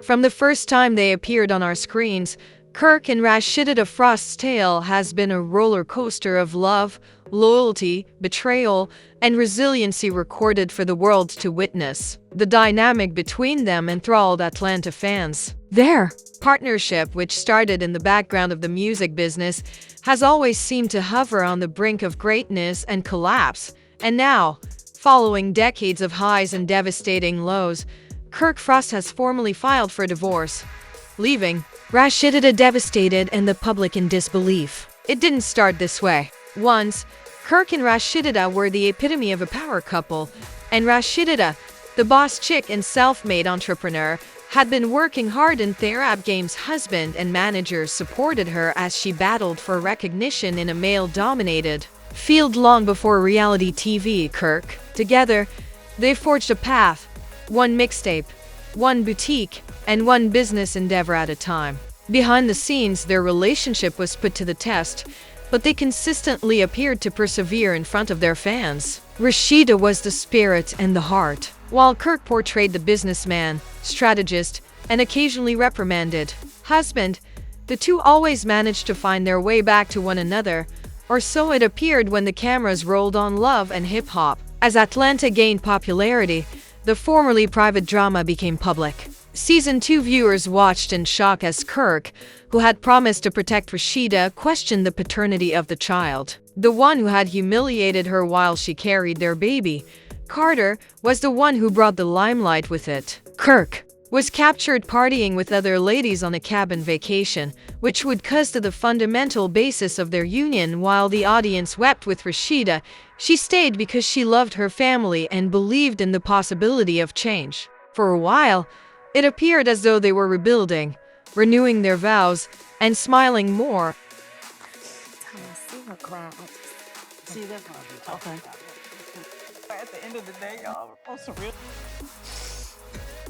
From the first time they appeared on our screens, Kirk and Rasheeda Frost's tale has been a roller coaster of love, loyalty, betrayal, and resiliency recorded for the world to witness. The dynamic between them enthralled Atlanta fans. Their partnership, which started in the background of the music business, has always seemed to hover on the brink of greatness and collapse. And now, following decades of highs and devastating lows, Kirk Frost has formally filed for divorce, leaving Rasheeda devastated and the public in disbelief. It didn't start this way. Once, Kirk and Rasheeda were the epitome of a power couple, and Rasheeda, the boss chick and self-made entrepreneur, had been working hard, and their Arab Games husband and manager supported her as she battled for recognition in a male-dominated field long before reality TV. Kirk. Together, they forged a path, one mixtape, one boutique, and one business endeavor at a time. Behind the scenes, their relationship was put to the test, but they consistently appeared to persevere in front of their fans. Rasheeda was the spirit and the heart, while Kirk portrayed the businessman, strategist, and occasionally reprimanded husband. The two always managed to find their way back to one another, or so it appeared when the cameras rolled on Love and Hip Hop. As Atlanta gained popularity, the formerly private drama became public. Season 2 viewers watched in shock as Kirk, who had promised to protect Rasheeda, questioned the paternity of the child. The one who had humiliated her while she carried their baby, Carter, was the one who brought the limelight with it. Kirk was captured partying with other ladies on a cabin vacation, which would cause to the fundamental basis of their union. While the audience wept with Rasheeda, she stayed because she loved her family and believed in the possibility of change. For a while, it appeared as though they were rebuilding, renewing their vows, and smiling more. Okay. At the end of the day, y'all, on some real,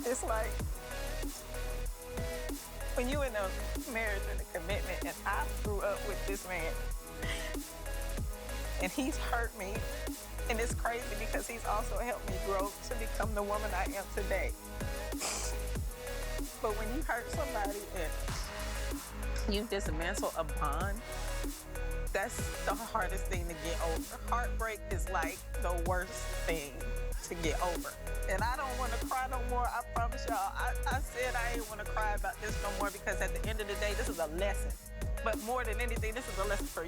it's like when you in a marriage and a commitment, and I grew up with this man, and he's hurt me, and it's crazy because he's also helped me grow to become the woman I am today. But when you hurt somebody and you dismantle a bond, that's the hardest thing to get over. Heartbreak is like the worst thing to get over. And I don't want to cry no more. I promise y'all. I said I ain't want to cry about this no more because at the end of the day, this is a lesson. But more than anything, this is a lesson for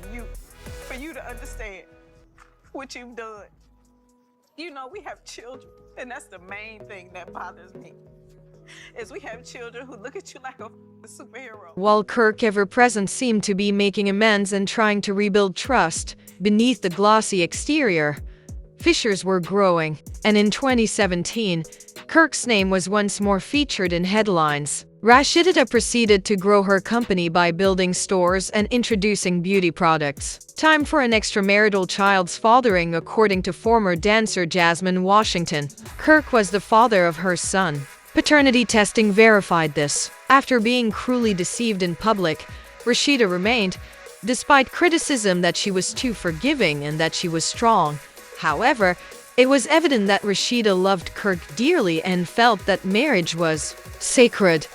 you to understand what you've done. You know, we have children, and that's the main thing that bothers me, is we have children who look at you like a superhero. While Kirk, ever present, seemed to be making amends and trying to rebuild trust, beneath the glossy exterior, fissures were growing, and in 2017, Kirk's name was once more featured in headlines. Rasheeda proceeded to grow her company by building stores and introducing beauty products. Time for an extramarital child's fathering. According to former dancer Jasmine Washington, Kirk was the father of her son. Paternity testing verified this. After being cruelly deceived in public, Rasheeda remained, despite criticism that she was too forgiving and that she was strong. However, it was evident that Rasheeda loved Kirk dearly and felt that marriage was sacred,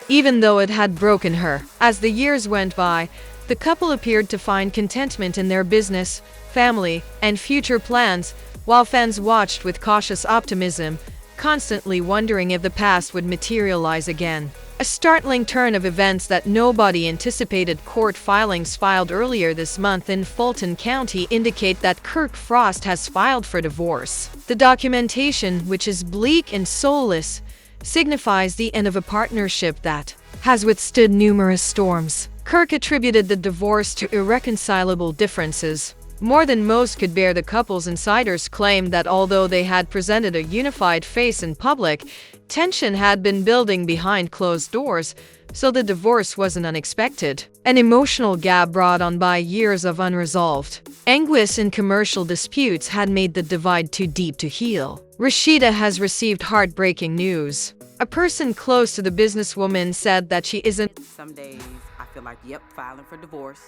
even though it had broken her. As the years went by, the couple appeared to find contentment in their business, family, and future plans, while fans watched with cautious optimism, constantly wondering if the past would materialize again. A startling turn of events that nobody anticipated. Court filings filed earlier this month in Fulton County indicate that Kirk Frost has filed for divorce. The documentation, which is bleak and soulless, signifies the end of a partnership that has withstood numerous storms. Kirk attributed the divorce to irreconcilable differences. More than most could bear. The couple's insiders claimed that although they had presented a unified face in public, tension had been building behind closed doors, so the divorce wasn't unexpected. An emotional gap brought on by years of unresolved anguish and commercial disputes had made the divide too deep to heal. Rasheeda has received heartbreaking news. A person close to the businesswoman said that she isn't. Some days I feel like, yep, filing for divorce.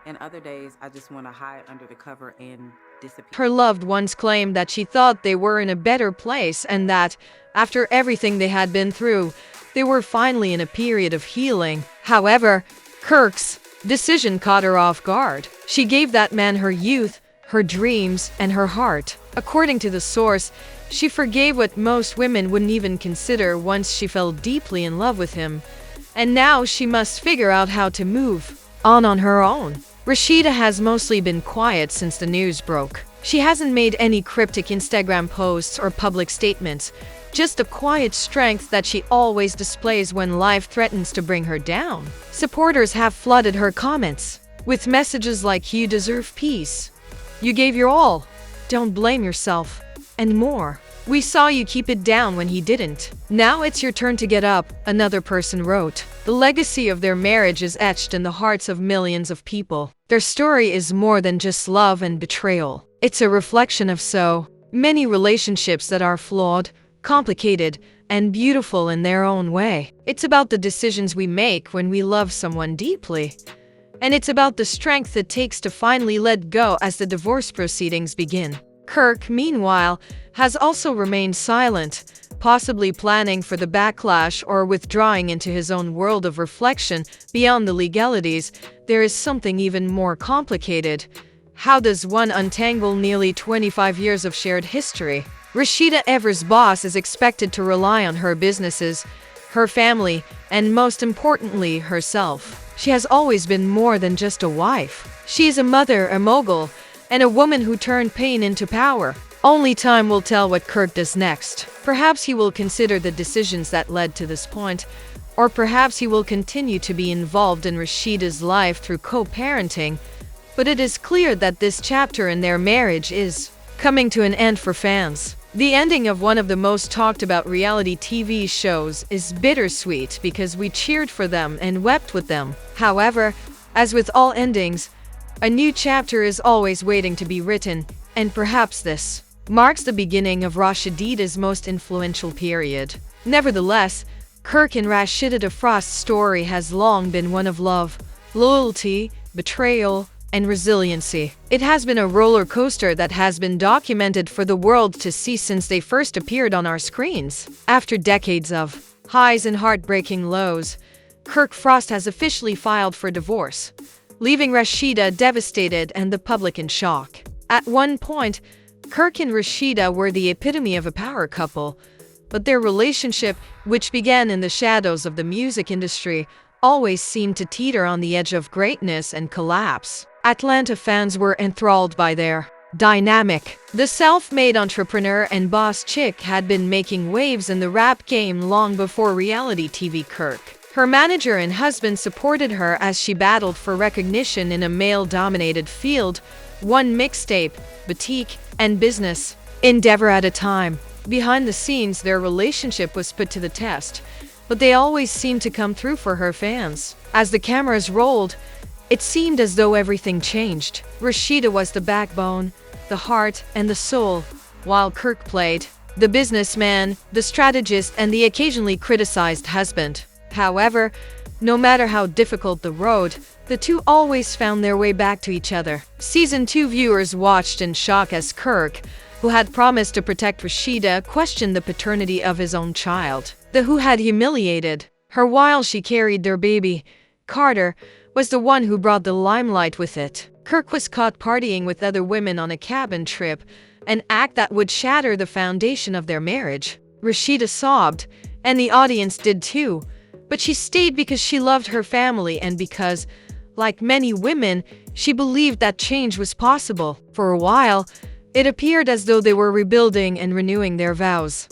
And other days I just want to hide under the cover and Her loved ones claimed that she thought they were in a better place and that, after everything they had been through, they were finally in a period of healing. However, Kirk's decision caught her off guard. She gave that man her youth, her dreams, and her heart. According to the source, she forgave what most women wouldn't even consider once she fell deeply in love with him. And now she must figure out how to move on her own. Rasheeda has mostly been quiet since the news broke. She hasn't made any cryptic Instagram posts or public statements, just the quiet strength that she always displays when life threatens to bring her down. Supporters have flooded her comments with messages like "You deserve peace," "You gave your all," "Don't blame yourself," and more. "We saw you keep it down when he didn't. Now it's your turn to get up," another person wrote. The legacy of their marriage is etched in the hearts of millions of people. Their story is more than just love and betrayal. It's a reflection of so many relationships that are flawed, complicated, and beautiful in their own way. It's about the decisions we make when we love someone deeply. And it's about the strength it takes to finally let go as the divorce proceedings begin. Kirk, meanwhile, has also remained silent, possibly planning for the backlash or withdrawing into his own world of reflection beyond the legalities. There is something even more complicated. How does one untangle nearly 25 years of shared history? Rasheeda Evers' boss is expected to rely on her businesses, her family, and most importantly, herself. She has always been more than just a wife. She is a mother, a mogul, and a woman who turned pain into power. Only time will tell what Kirk does next. Perhaps he will consider the decisions that led to this point, or perhaps he will continue to be involved in Rasheeda's life through co-parenting. But it is clear that this chapter in their marriage is coming to an end for fans. The ending of one of the most talked about reality TV shows is bittersweet because we cheered for them and wept with them. However, as with all endings, a new chapter is always waiting to be written, and perhaps this marks the beginning of Rasheeda's most influential period. Nevertheless, Kirk and Rasheeda Frost's story has long been one of love, loyalty, betrayal, and resiliency. It has been a roller coaster that has been documented for the world to see since they first appeared on our screens. After decades of highs and heartbreaking lows, Kirk Frost has officially filed for divorce, leaving Rasheeda devastated and the public in shock. At one point, Kirk and Rasheeda were the epitome of a power couple, but their relationship, which began in the shadows of the music industry, always seemed to teeter on the edge of greatness and collapse. Atlanta fans were enthralled by their dynamic. The self-made entrepreneur and boss chick had been making waves in the rap game long before reality TV. Kirk, her manager and husband, supported her as she battled for recognition in a male-dominated field, one mixtape, boutique, and business endeavor at a time. Behind the scenes, their relationship was put to the test, but they always seemed to come through for her fans. As the cameras rolled, it seemed as though everything changed. Rasheeda was the backbone, the heart, and the soul, while Kirk played the businessman, the strategist, and the occasionally criticized husband. However, no matter how difficult the road, the two always found their way back to each other. Season 2 viewers watched in shock as Kirk, who had promised to protect Rasheeda, questioned the paternity of his own child. The who had humiliated her while she carried their baby, Carter, was the one who brought the limelight with it. Kirk was caught partying with other women on a cabin trip, an act that would shatter the foundation of their marriage. Rasheeda sobbed, and the audience did too, but she stayed because she loved her family and because, like many women, she believed that change was possible. For a while, it appeared as though they were rebuilding and renewing their vows.